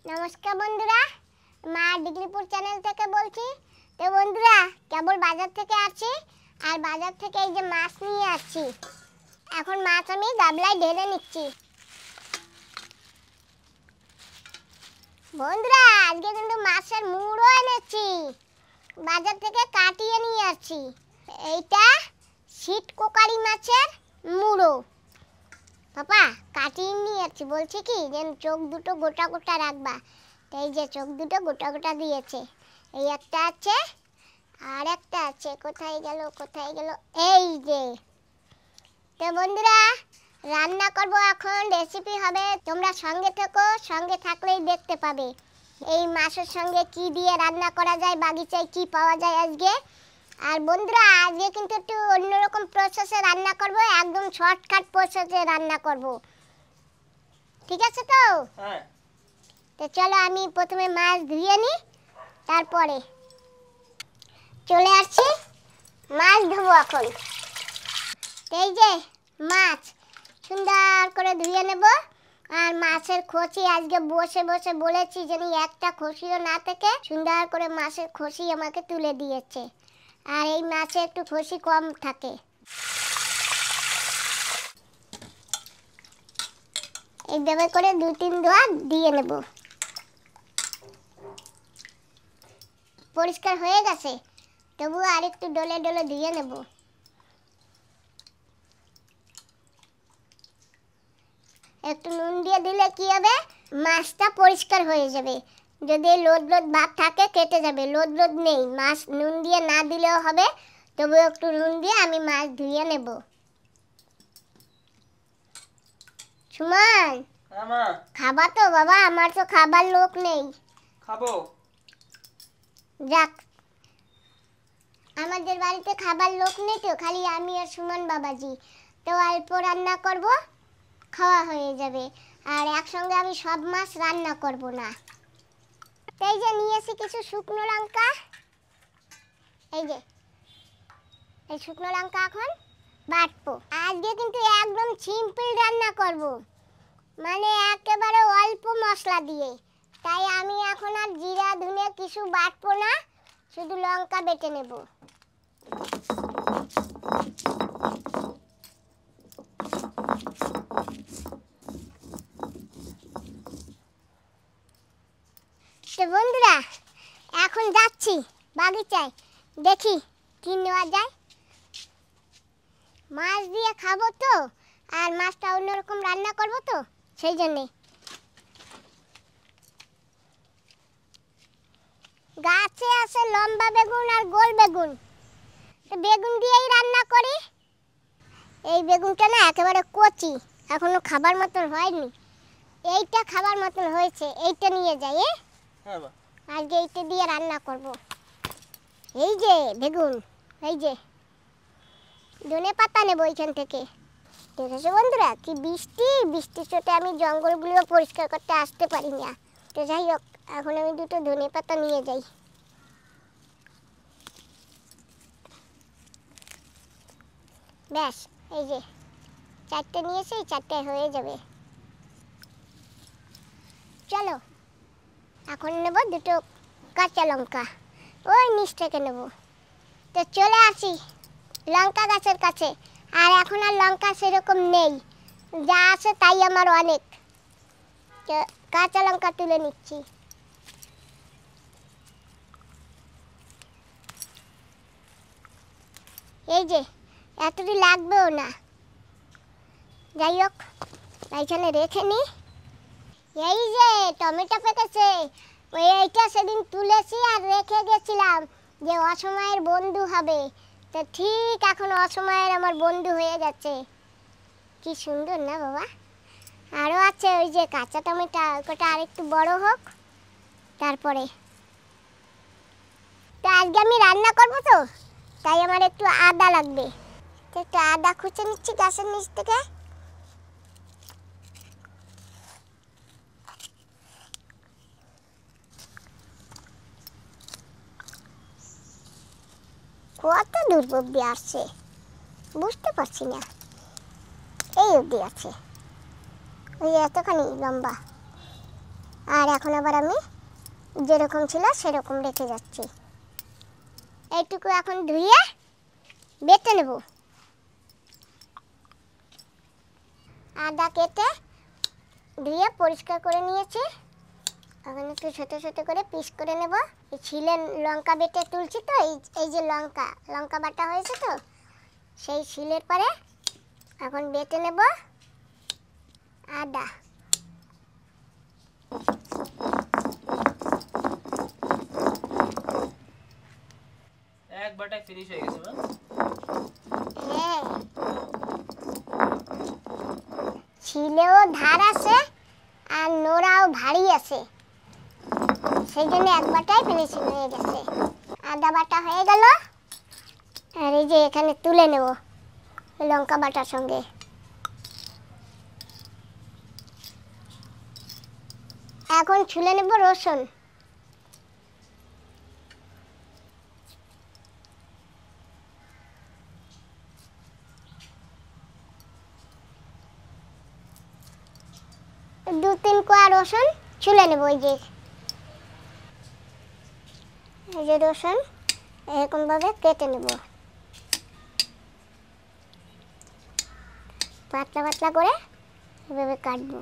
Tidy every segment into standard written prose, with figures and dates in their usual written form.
নমস্কার বন্ধুরা, মা ডিগলিপুর চ্যানেল থেকে বলছি। তো বন্ধুরা, কেবল বাজার থেকে আসছি আর বাজার থেকে এই যে মাছ নিয়ে আসছি। এখন মাছ আমি গাবলায় ঢেলে নিচ্ছি। বন্ধুরা, আজকে কিন্তু মাছের মুড়ো এনেছি, বাজার থেকে কাটিয়ে নিয়ে আসছি। এইটা শীত কোকারি মাছের মুড়ো। পাপা কাটিয়ে নিয়ে আসছি, বলছি কি যে চোখ দুটো গোটা গোটা রাখবা। এই যে চোখ দুটো গোটা গোটা দিয়েছে, এই একটা আছে আর একটা আছে। কোথায় গেল এই যে। তো বন্ধুরা, রান্না করব এখন, রেসিপি হবে, তোমরা সঙ্গে থেকো, সঙ্গে থাকলেই দেখতে পাবে এই মাছের সঙ্গে কি দিয়ে রান্না করা যায়, বাগিচায় কি পাওয়া যায় আজকে। আর বন্ধুরা, আজকে কিন্তু একটু অন্যরকম প্রসেসে রান্না করব, একদম শর্টকাট প্রসেসে রান্না করব, ঠিক আছে তো? হ্যাঁ। তো চলো আমি প্রথমে মাছ ধুয়ে নিই, তারপরে চলে আসছি মাছ ধোবো এখন। এই যে মাছ সুন্দর করে ধুয়ে নেব। আর মাছের খোসি আজকে বসে বসে বলেছি যেন একটা খোসিও না থেকে সুন্দর করে মাছের খোসি আমাকে তুলে দিয়েছে। আর এই মাছে একটু খোসি কম থাকে। এইভাবে করে 2-3 ধোয়া দিয়ে নেব। পরিষ্কার হয়ে গেছে, তবু আর একটু ডলে ডলে ধুয়ে নেব। একটু নুন দিয়ে দিলে কি হবে, মাছটা পরিষ্কার হয়ে যাবে। যদি লোদ লোদ ভাব থাকে কেটে যাবে, লোদ লোদ নেই, মাছ নুন দিয়ে না দিলেও হবে, তবু একটু নুন দিয়ে আমি মাছ ধুয়ে নেব। সুমন, খাবা তো বাবা? আমার তো খাবার লোক নেই। খাবো। যাক, আমাদের বাড়িতে খাবার লোক নেই তো, খালি আমি আর সুমন বাবাজি। তো অল্প রান্না করব, খাওয়া হয়ে যাবে। আর একসঙ্গে আমি সব মাছ রান্না করব না। এই যে নিয়েছি কিছু শুকনো লঙ্কা, এই যে এই শুকনো লঙ্কা এখন বাটবো। আজকে কিন্তু একদম সিম্পল রান্না করব, মানে একেবারে অল্প মশলা দিয়ে। তাই আমি এখন আর জিরা ধনে কিছু বাটবো না, শুধু লঙ্কা বেটে নেব। তো বন্ধুরা, এখন যাচ্ছি বাগিচায়, দেখি কি নেওয়া যায়। মাছ দিয়ে খাবো তো, আর মাছটা অন্যরকম রান্না করবো তো, সেই জন্যে। গাছে আছে লম্বা বেগুন আর গোল বেগুন, তো বেগুন দিয়েই রান্না করি। এই বেগুনটা না একেবারে কচি, এখনো খাবার মতন হয়নি। এইটা খাবার মতন হয়েছে, এইটা নিয়ে যাই। আজকে এইটা দিয়ে রান্না করব। এই যে বেগুন, এই যে ধনে পাতা নেব এইখান থেকে। দেখেছো বন্ধুরা, কি বৃষ্টির সাথে আমি জঙ্গলগুলো পরিষ্কার করতে আসতে পারি না। তো যাই হোক, এখন আমি দুটো ধনে পাতা নিয়ে যাই। ব্যাস, এই যে 4টে নিয়েছি, 4টে হয়ে যাবে। চলো এখন নেব দুটো কাঁচা লঙ্কা, ওই নিচ থেকে নেব। তো চলে আসি লঙ্কা গাছের কাছে। আর এখন আর লঙ্কা সেরকম নেই, যা আছে তাই আমার অনেক। কাঁচা লঙ্কা তুলে নিচ্ছি। এই যে এতটি লাগবেও না, যাই হোক এইখানে রেখে নি। এই যে টমেটো পেকেছে, এইটা সেদিন তুলেছি আর রেখে গেছিলাম যে অসময়ের বন্ধু হবে। তো ঠিক এখন অসময়ের আমার বন্ধু হয়ে গেছে। কি সুন্দর না বাবা? আরও আছে ওই যে কাঁচা টমেটো, ওটা আরেকটু বড় হোক তারপরে। তো আজকে আমি রান্না করবো তো, তাই আমার একটু আদা লাগবে। তো একটু আদা খুঁচে নিচ্ছি গাছের নিচ থেকে। কত দূর অব্দি আসছে বুঝতে পারছি না, এই অব্দি আছে, ওই এতখানি লম্বা। আর এখন আবার আমি যেরকম ছিল সেরকম রেখে যাচ্ছি। এইটুকু এখন ধুয়ে বেটে নেব। আদা কেটে ধুয়ে পরিষ্কার করে নিয়েছি। এখন একটু ছোট ছোট করে পিস করে নেব। এই শিলের লঙ্কা বেটে তুলছি তো, এই যে লঙ্কা বাটা হয়েছে তো, সেই শিলের পরে এখন বেটে নেব আদা। এক বাটায় ফিনিশ হয়ে গেছে। হ্যাঁ, শিলেও ধার আছে আর নোড়াও ভারী আছে, সেই জন্য এক বাটায় ফিনিশিং হয়ে গেছে। আদা বাটা হয়ে গেল। আর এই যে এখানে তুলে নেব লঙ্কা বাটার সঙ্গে। এখন ছুলে নেব রসুন। দু তিন কোয়া রসুন ছুলে নেব। এই যে রসুন এরকম ভাবে কেটে নেব, পাতলা পাতলা করে এভাবে কাটবো।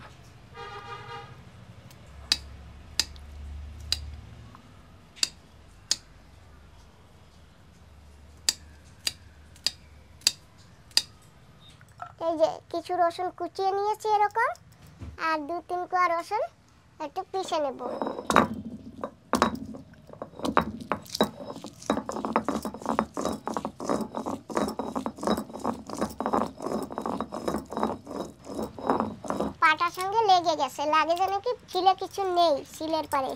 এই যে কিছু রসুন কুচিয়ে নিয়েছি এরকম, আর দু তিন কোয়া রসুন একটু পিষে নেব। পাটার সঙ্গে লেগে গেছে, লাগে যেন কি শিলে কিছু নেই। শিলের পরে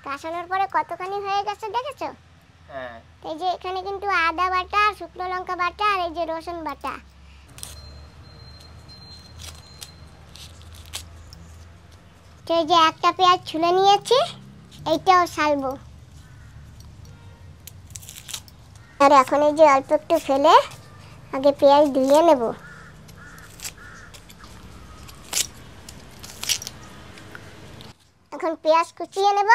কাটানোর পরে কতখানি হয়ে গেছে দেখেছো? হ্যাঁ। এই যে এখানে কিন্তু আদা বাটা, শুকনো লঙ্কা বাটা আর এই যে রসুন বাটা। এই যে একটা পেঁয়াজ ছুলে নিয়েছি, এইটাও ছালবো। আর এখন এই যে অল্প একটু ফেলে আগে পেঁয়াজ ধুয়ে নেব। এখন পেঁয়াজ কুচিয়ে নেব।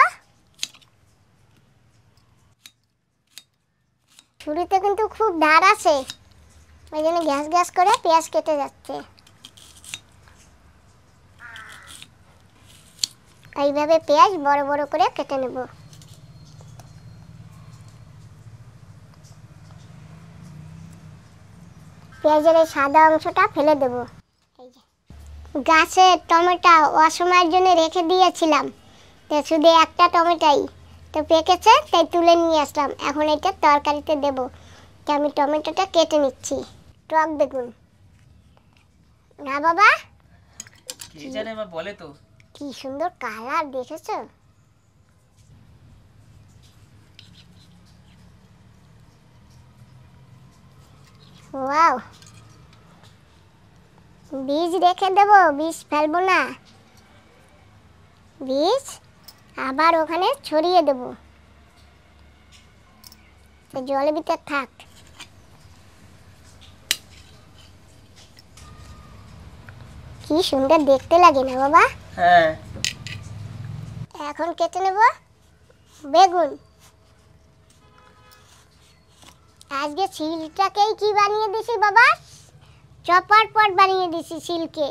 ছুরিতে কিন্তু খুব ধার আছে, ওই জন্য গ্যাস গ্যাস করে পেঁয়াজ কেটে যাচ্ছে। এইভাবে পেঁয়াজ বড় বড় করে কেটে নেব। পেঁয়াজের এই সাদা অংশটা ফেলে দেব। এই যে গাছে টমেটো অসময়ের জন্য রেখে দিয়েছিলাম, তো শুধু একটা টমেটোই তো পেকেছে, তাই তুলে নিয়ে আসলাম। এখন এটা তরকারিতে দেব। তো আমি টমেটোটা কেটে নিচ্ছি। টক বেগুন না বাবা, কি জানে মা, বলে তো। কি সুন্দর কালার দেখেছো? ওয়াও, বীজ রেখে দেব, বীজ ফেলবো না। বীজ আবার ওখানে ছড়িয়ে দেব, জলের ভিতর থাক। কি সুন্দর দেখতে লাগে না বাবা? হ্যাঁ। এখন কেটে নেব বেগুন। আজকে শিলটাকেই কি বানিয়ে দিছি বাবা, চপার পট বানিয়ে দিছি শিলকে।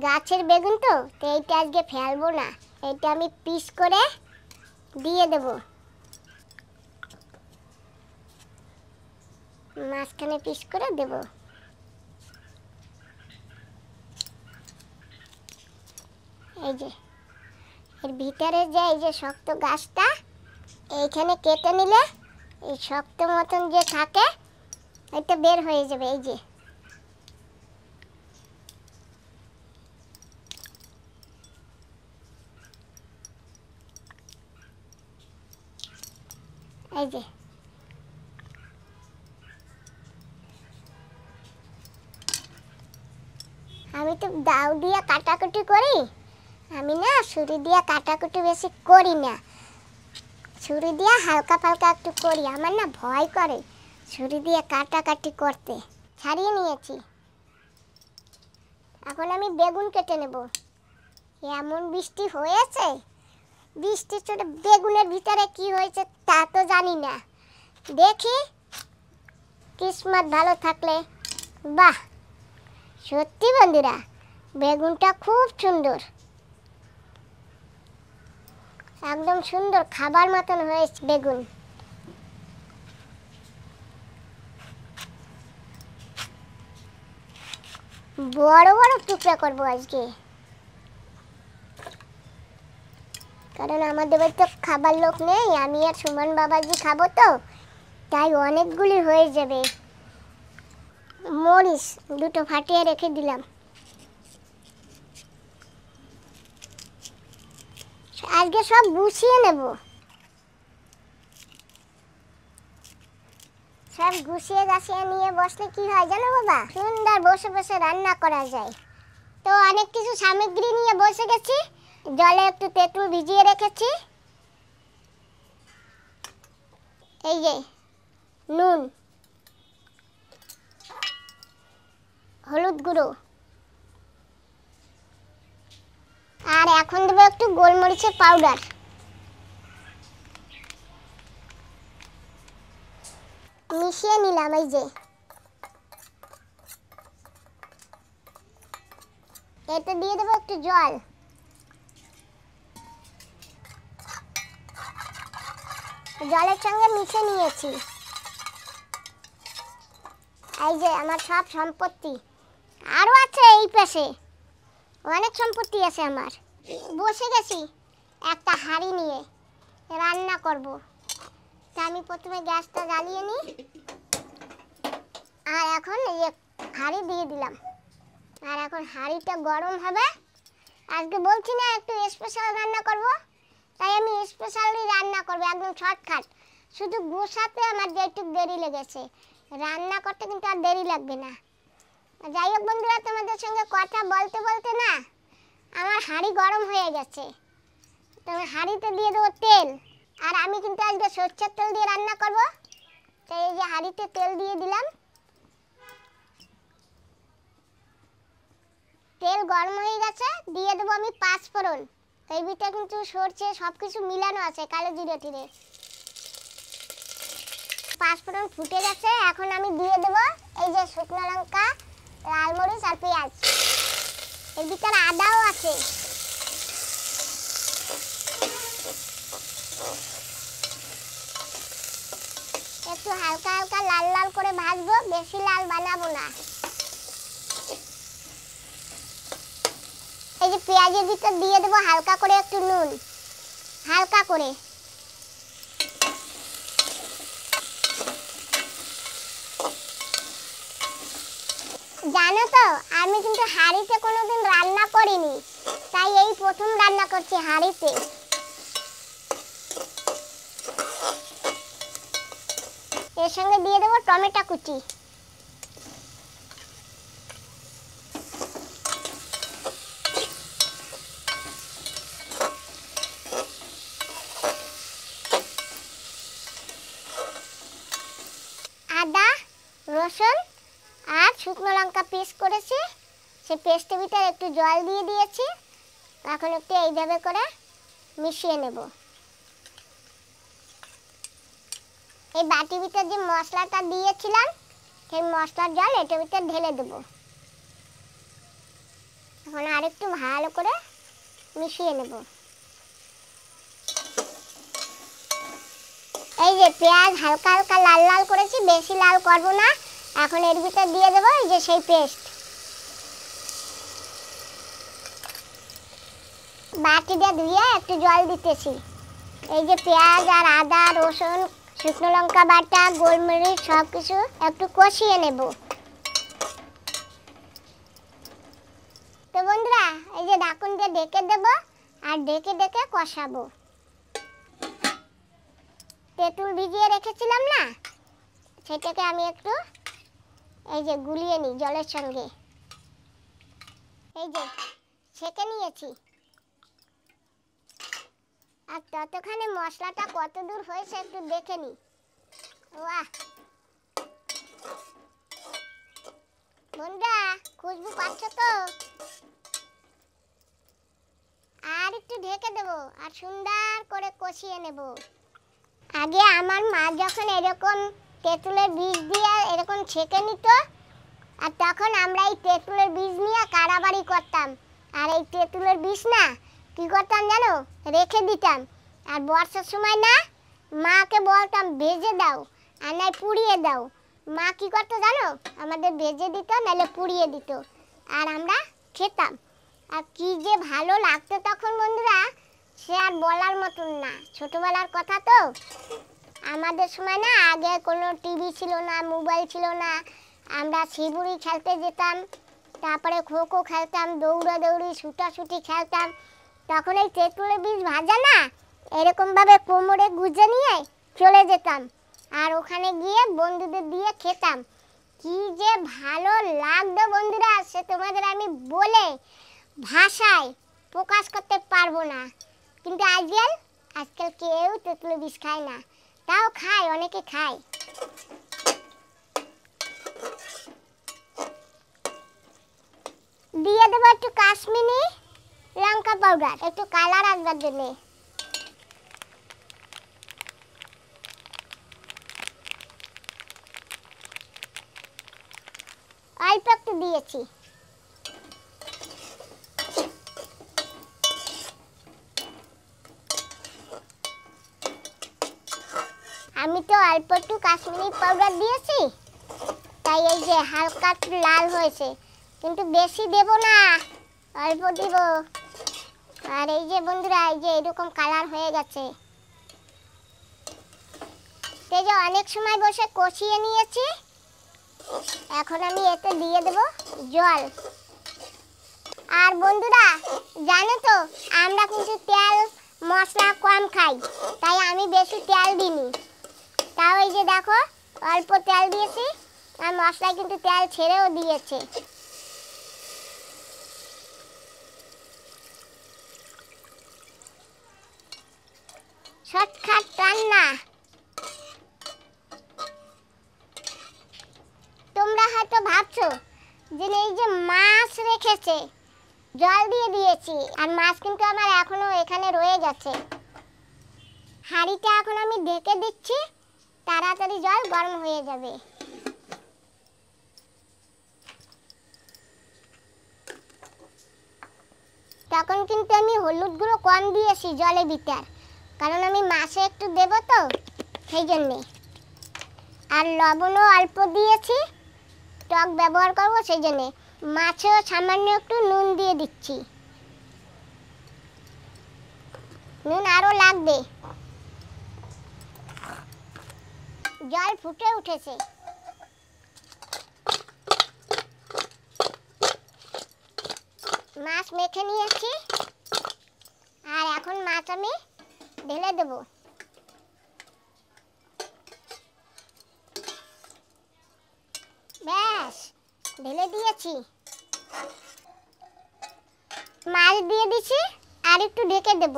গাছের বেগুন তো, এইটা আজকে ফেলবো না, এটা আমি পিস করে দিয়ে দেব। মাঝখানে পিস করে দেব। এই যে এর ভিতরে যে এই যে শক্ত গাছটা, এইখানে কেটে নিলে এই শক্ত মতন যে থাকে এটা বের হয়ে যাবে। এই যে এই যে আমি তো দাও দিয়ে কাটাকুটি করি, আমি না ছুরি দিয়ে কাটাকুটি বেশি করি না। ছুরি দিয়ে হালকা ফালকা একটু করি, আমার না ভয় করে ছুরি দিয়ে কাটাকাটি করতে। ছাড়িয়ে নিয়েছি। এখন আমি বেগুন কেটে নেব। এমন বৃষ্টি হয়েছে, বৃষ্টির ছোট বেগুনের ভিতরে কি হয়েছে তা তো জানি না। দেখি কিসমত ভালো থাকলে। বাহ, সত্যি বন্ধুরা বেগুনটা খুব সুন্দর, একদম সুন্দর খাবার মতন হয়েছে বেগুন। বড় বড় টুকরা করবো আজকে, কারণ আমাদের বাড়িতে খাবার লোক নেই, আমি আর সুমন বাবাজি খাবো তো, তাই অনেকগুলি হয়ে যাবে। মরিচ দুটো ফাটিয়ে রেখে দিলাম। আজকে সব গুছিয়ে নেব, সব গুছিয়ে গাছিয়ে নিয়ে বসলে কি হয় জানো বাবা, সুন্দর বসে বসে রান্না করা যায়। তো অনেক কিছু সামগ্রী নিয়ে বসে গেছি, জলে একটু তেঁতুল ভিজিয়ে রেখেছি, এই যে নুন, হলুদ গুঁড়ো, আর এখন দেবো একটু গোলমরিচের পাউডার। মিশিয়ে নিলাম। এই যে এতে দিয়ে দেবো একটু জল, জলের সঙ্গে মিশিয়ে নিয়েছি। এই যে আমার সব সম্পত্তি, আরও আছে এই পাশে অনেক সম্পত্তি আছে আমার। বসে গেছি একটা হাঁড়ি নিয়ে রান্না করব। তা আমি প্রথমে গ্যাসটা জ্বালিয়ে নিই, আর এখন এই হাঁড়ি দিয়ে দিলাম, আর এখন হাঁড়িটা গরম হবে। আজকে বলছি না একটু স্পেশাল রান্না করব, তাই আমি স্পেশালি রান্না করব, একদম শর্টকাট। শুধু গোসাতে আমার যেটুকু দেরি লেগেছে, রান্না করতে কিন্তু আর দেরি লাগবে না। যাই হোক বন্ধুরা, তোমাদের সঙ্গে কথা বলতে বলতে না আমার হাঁড়ি গরম হয়ে গেছে। তো হাঁড়িতে দিয়ে দেবো তেল, আর আমি কিন্তু আজকে সরষের তেল দিয়ে রান্না করব। তো এই যে হাঁড়িতে তেল দিয়ে দিলাম, তেল গরম হয়ে গেছে, দিয়ে দেবো আমি পাঁচফোড়ন। এই ভিতরে কিন্তু সরষে সব কিছু মিলানো আছে, কালো জিরে টিরে। পাঁচফোড়ন ফুটে গেছে, এখন আমি দিয়ে দেবো এই যে শুকনো লঙ্কা, লাল মরিচ আর পেঁয়াজ। এর ভিতরে আদাও আছে। একটু হালকা হালকা লাল লাল করে ভাজবো, বেশি লাল বানাবো না। এই যে পেঁয়াজের ভিতর দিয়ে দেবো হালকা করে একটু নুন, হালকা করে। জানো তো আমি কিন্তু হাঁড়িতে কোনোদিন রান্না করিনি, তাই এই প্রথম রান্না করছি হাঁড়িতে। এর সঙ্গে দিয়ে দেবো টমেটো কুচি, আদা রসুন আর শুকনো লঙ্কা পেস্ট করেছি, সেই পেস্টের ভিতরে একটু জল দিয়ে দিয়েছি। এখন একটু এইভাবে করে মিশিয়ে নেব। এই বাটির ভিতর যে মশলাটা দিয়েছিলাম সেই মশলার জল এটার ভিতর ঢেলে দেব। এখন আরেকটু ভালো করে মিশিয়ে নেব। এই যে পেঁয়াজ হালকা হালকা লাল লাল করেছি, বেশি লাল করব না। এখন এর ভিতর দিয়ে দেবো এই যে সেই পেস্ট। বাটিটা ধুয়ে একটু জল দিতেছি। এই যে পেঁয়াজ আর আদা রসুন শুকনো লঙ্কা বাটা গোলমরিচ সব কিছু একটু কষিয়ে নেব। তো বন্ধুরা এই যে ঢাকুন দিয়ে ঢেকে দেব, আর ঢেকে ঢেকে কষাবো। তেঁতুল ভিজিয়ে রেখেছিলাম না, সেটাকে আমি একটু এই যে গুলিয়ে নিই জলের সঙ্গে। এই যে ছেঁকে নিয়েছি। আর ততক্ষণে মশলাটা কত দূর হয়েছে একটু দেখে নি। বাহ বন্ধুরা, খুশবু পাচ্ছ তো? আর একটু ঢেকে দেব আর সুন্দর করে কষিয়ে নেব। আগে আমার মা যখন এরকম তেঁতুলের বীজ দিয়ে এরকম ছেঁকে নিত, আর তখন আমরা এই তেঁতুলের বীজ নিয়ে কারাবাড়ি করতাম। আর এই তেঁতুলের বীজ না কি করতাম জানো, রেখে দিতাম। আর বর্ষার সময় না মাকে বলতাম ভেজে দাও আর নাই পুড়িয়ে দাও। মা কি করতো জানো, আমাদের ভেজে দিত নাহলে পুড়িয়ে দিত, আর আমরা খেতাম। আর কি যে ভালো লাগতো তখন বন্ধুরা, সে আর বলার মতন না। ছোটবেলার কথা তো, আমাদের সময় না আগে কোনো টিভি ছিল না, মোবাইল ছিল না। আমরা শিবুড়ি খেলতে যেতাম, তারপরে খো খো খেলতাম, দৌড়াদৌড়ি ছুটাছুটি খেলতাম। তখন এই তেঁতুলের বীজ ভাজা না এরকমভাবে কোমরে গুজে নিয়ে চলে যেতাম, আর ওখানে গিয়ে বন্ধুদের দিয়ে খেতাম। কি যে ভালো লাগতো বন্ধুরা, সে তোমাদের আমি বলে ভাষায় প্রকাশ করতে পারবো না। কিন্তু আজকাল কেউ তেঁতুলের বীজ খায় না, তাও খায়, অনেকে খায়। দিয়ে দেবো একটু কাশ্মীরি লঙ্কা পাউডার, একটু কালার আসবার জন্য। অল্প একটু দিয়েছি। আমি তো অল্প একটু কাশ্মীরি পাউডার দিয়েছি, তাই এই যে হালকা একটু লাল হয়েছে, কিন্তু বেশি দেব না, অল্প দিব। আর এই যে বন্ধুরা, এই যে এরকম কালার হয়ে গেছে। এই যে অনেক সময় বসে কষিয়ে নিয়েছি, এখন আমি এতে দিয়ে দেব জল। আর বন্ধুরা জানো তো, আমরা কিন্তু তেল মশলা কম খাই, তাই আমি বেশি তেল দিইনি। তাও এই যে দেখো অল্প তেল দিয়েছি, আর মশলায় কিন্তু তেল ছেড়েও দিয়েছে। শর্টকাট রান্না। তোমরা হয়তো ভাবছো যে এই যে মাছ রেখেছে, জল দিয়ে দিয়েছি, আর মাছ কিন্তু আমার এখনো এখানে রয়ে গেছে। হাঁড়িটা এখন আমি ঢেকে দিচ্ছি, তাড়াতাড়ি জল গরম হয়ে যাবে। তখন কিন্তু আমি হলুদ গুঁড়ো কম দিয়েছি জলে ভিতর, কারণ আমি মাছে একটু দেব তো, সেই জন্যে। আর লবণও অল্প দিয়েছি, টক ব্যবহার করবো সেই জন্যে। মাছেও সামান্য একটু নুন দিয়ে দিচ্ছি, নুন আরও লাগবে। জল ফুটে উঠেছে। মাছ মেখে নিয়েছি, আর এখন মাছ আমি ঢেলে দেব। ব্যাস, ঢেলে দিয়েছি। মাছ দিয়ে দিছি, আর একটু ঢেকে দেব।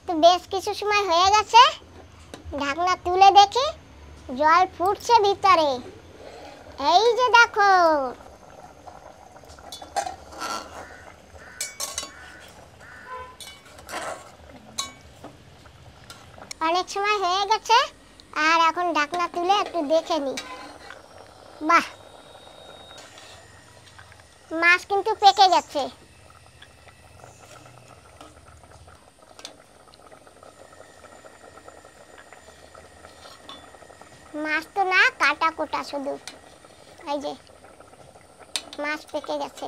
তো বেশ কিছু সময় হয়ে গেছে, ঢাকনা তুলে দেখি জল ফুটছে ভিতরে। এই যে দেখো, অনেক সময় হয়ে গেছে, আর এখন ঢাকনা তুলে একটু দেখে নি। বাহ, মাছ কিন্তু পেকে গেছে। মাছ তো না, কাটা কোটা শুধু। এই যে মাছ পেকে গেছে।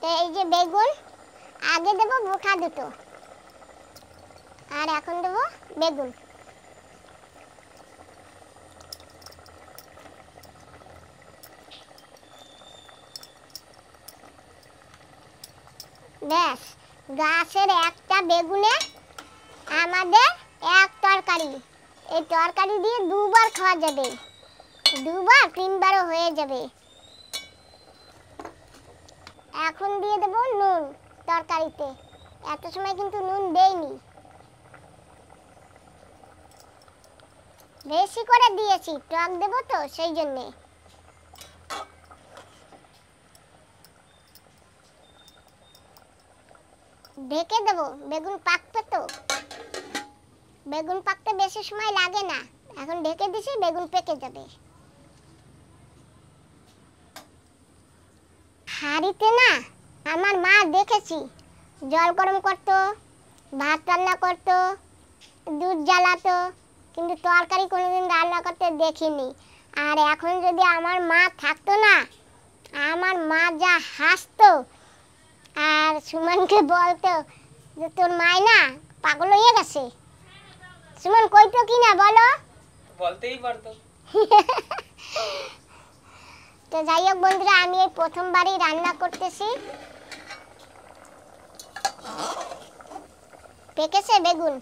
তো এই যে বেগুন আগে দেবো মুঠা দুটো, আর এখন দেবো বেগুন। ব্যাস, গাছের একটা বেগুনে আমাদের এক তরকারি। এই তরকারি দিয়ে দুবার খাওয়া যাবে, দুবার তিনবারও হয়ে যাবে। এখন দিয়ে দেবো নুন তরকারিতে, এত সময় কিন্তু নুন দেইনি, বেশি করে দিয়েছি, টক দেবো তো সেই জন্যে। ঢেকে দেবো, বেগুন পাকবে তো। বেগুন পাকতে বেশি সময় লাগে না, এখন ঢেকে দিছি, বেগুন পেকে যাবে। হাঁড়িতে না আমার মা দেখেছি জল গরম করতো, ভাত রান্না করতো, দুধ জ্বালাতো, কিন্তু তরকারি কোনোদিন রান্না করতে দেখিনি। আর এখন যদি আমার মা থাকতো না, আমার মা যা হাসতো আর সুমনকে বলতো যে তোর মায় না পাগল হয়ে গেছে। সুমন কইতো কি না বলো? বলতেই পারতো। তো যাই হোক বন্ধুরা, আমি এই প্রথমবারই রান্না করতেছি। পেকেছে বেগুন,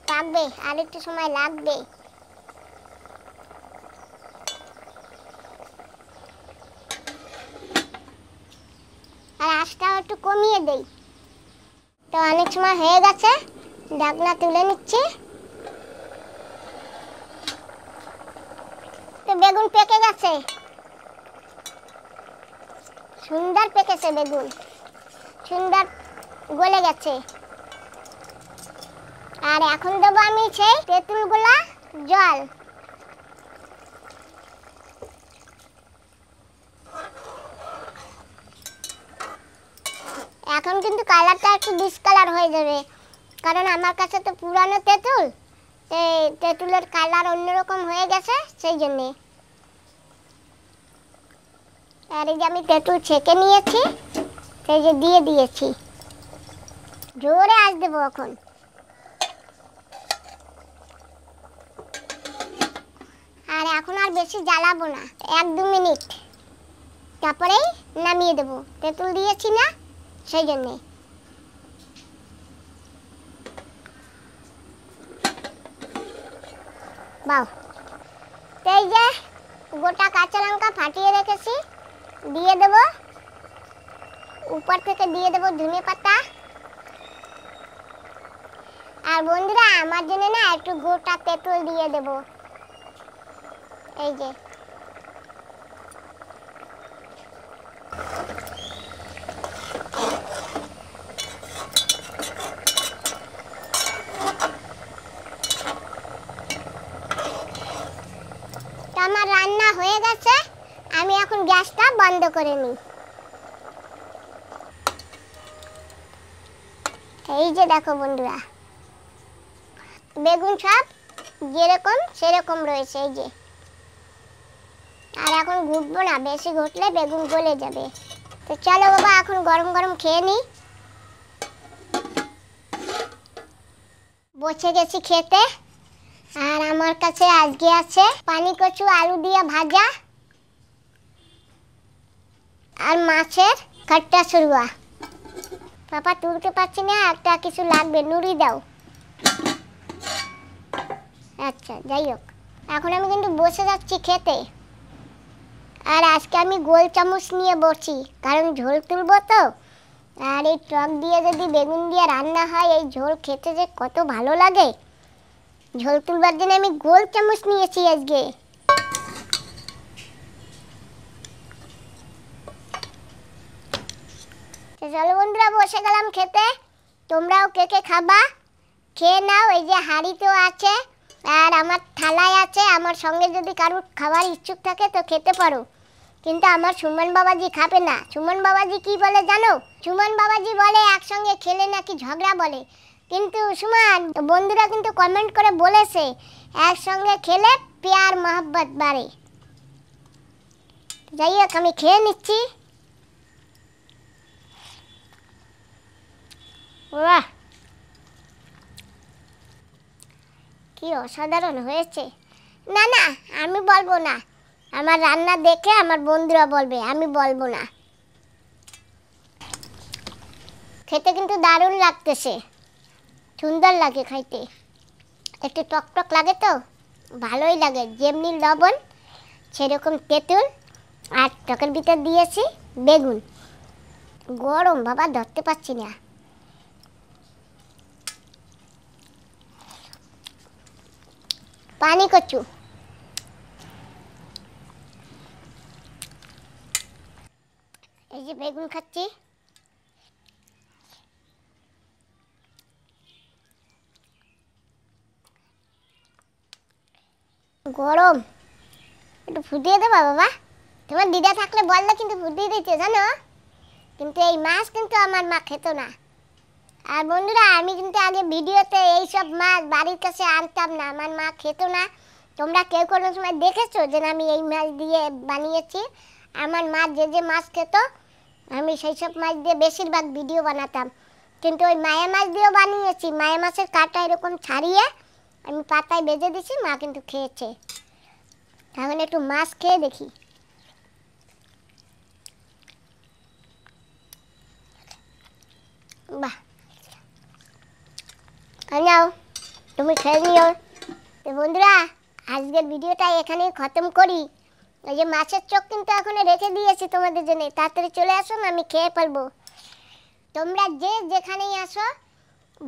পাকবে, আর একটু সময় লাগবে। আর আঁচটাও একটু কমিয়ে দেই। তো অনেক সময় হয়ে গেছে, ঢাকনা তুলে নিচ্ছি। তো বেগুন পেকে গেছে, সুন্দর পেকেছে বেগুন, সুন্দর গলে গেছে। আর এখন দেবো আমি সেই তেঁতুলগুলা জল। এখন কিন্তু কালারটা একটু ডিসকালার হয়ে যাবে, কারণ আমার কাছে তো পুরানো তেঁতুল, তেঁতুলের কালার অন্যরকম হয়ে গেছে, সেই জন্যে। আর এই যে আমি তেঁতুল ছেঁকে নিয়েছি, সেই যে দিয়ে দিয়েছি, জোরে আঁচ দেবো এখন। আর এখন আর বেশি জ্বালাবো না, 1-2 মিনিট, তারপরেই নামিয়ে দেবো। তেঁতুল দিয়েছি না, সেই জন্যে। বাহ, এই যে গোটা কাঁচা লঙ্কা ফাটিয়ে রেখেছি, দিয়ে দেবো। উপর থেকে দিয়ে দেবো ধনে পাতা। আর বন্ধুরা, আমার জন্য না একটু গোটা তেঁতুল দিয়ে দেবো, এই যে। আমার রান্না হয়ে গেছে, আমি এখন গ্যাসটা বন্ধ করে নিই। এই যে দেখো বন্ধুরা, বেগুন সব যেরকম সেরকম রয়েছে, এই যে। আর এখন ঘুটবো না, বেশি ঘুটলে বেগুন গলে যাবে। তো চলো বাবা, এখন গরম গরম খেয়ে নিই। বসে গেছি খেতে। আর আমার কাছে আজকে আছে পানি কচু আলু দিয়ে ভাজা আর মাছের খাট্টা সরুয়া। পাপা তুলতে পারছি না, একটা কিছু লাগবে, নুড়ি দাও। আচ্ছা, যাই হোক, এখন আমি কিন্তু বসে যাচ্ছি খেতে। আর আজকে আমি গোল চামচ নিয়ে বসি, কারণ ঝোল তুলবো তো। আর এই টক দিয়ে যদি বেগুন দিয়ে রান্না হয়, এই ঝোল খেতে যে কত ভালো লাগে। ঝোল তুলবার জন্য আমি গোল চামচ নিয়েছি আজকে। চলো বন্ধুরা, বসে গেলাম খেতে। তোমরাও কে কে খাবা খেয়ে নাও। এই যে হাঁড়িতেও আছে আর আমার থালায় আছে। আমার সঙ্গে যদি কারোর খাবার ইচ্ছুক থাকে তো খেতে পারো, কিন্তু আমার সুমন বাবাজি খাবে না। সুমন বাবাজি কি বলে জানো? সুমন বাবাজি বলে একসঙ্গে খেলে নাকি ঝগড়া বলে। কিন্তু সুমন, বন্ধুরা কিন্তু কমেন্ট করে বলেছে একসঙ্গে খেলে প্যার মহব্বত বাড়ে। যাই হোক, আমি খেয়ে নিচ্ছি। বাহ, কি অসাধারণ হয়েছে। না না, আমি বলবো না, আমার রান্না দেখে আমার বন্ধুরা বলবে, আমি বলবো না। খেতে কিন্তু দারুণ লাগতেছে, সুন্দর লাগে খাইতে। একটু টক টক লাগে তো ভালোই লাগে, যেমনি লবণ সেরকম তেঁতুল। আর টকের ভিতর দিয়েছি বেগুন। গরম বাবা, ধরতে পারছি না। পানি কচু, এই যে বেগুন খাচ্ছি। গরম, একটু ফুটিয়ে দেবা বাবা? তোমার দিদা থাকলে বললে কিন্তু ফুটিয়ে দিতে জানো, কিন্তু এই মাছ কিন্তু আমার মা খেত না। আর বন্ধুরা, আমি কিন্তু আগে ভিডিওতে এইসব মাছ বাড়ির কাছে আনতাম না, আমার মা খেত না। তোমরা কেউ কোনো সময় দেখেছো যে আমি এই মাছ দিয়ে বানিয়েছি? আমার মা যে যে মাছ খেত আমি সেই সব মাছ দিয়ে বেশিরভাগ ভিডিও বানাতাম। কিন্তু ওই মায়া মাছ দিয়েও বানিয়েছি, মায়া মাছের কাঁটা এরকম ছাড়িয়ে আমি পাতায় বেজে দিছি, মা কিন্তু খেয়েছে। এখন একটু মাছ খেয়ে দেখি। বাহ, নাও তুমি খেয়ে নিও। তো বন্ধুরা, আজকের ভিডিওটা এখানেই খতম করি। এই যে মাছের চোখ কিন্তু এখনো রেখে দিয়েছি তোমাদের জন্য, তাড়াতাড়ি চলে আসুন, আমি খেয়ে ফেলবো। তোমরা যে যেখানেই আসো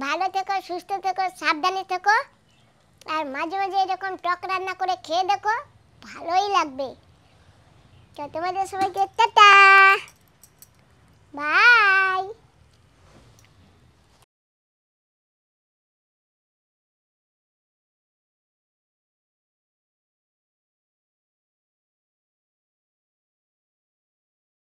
ভালো থেকো, সুস্থ থেকো, সাবধানে থেকো। আর মাঝে মাঝে এরকম টক রান্না করে খেয়ে দেখো, ভালোই লাগবে। তো তোমাদের সবাইকে টাটা, বাই।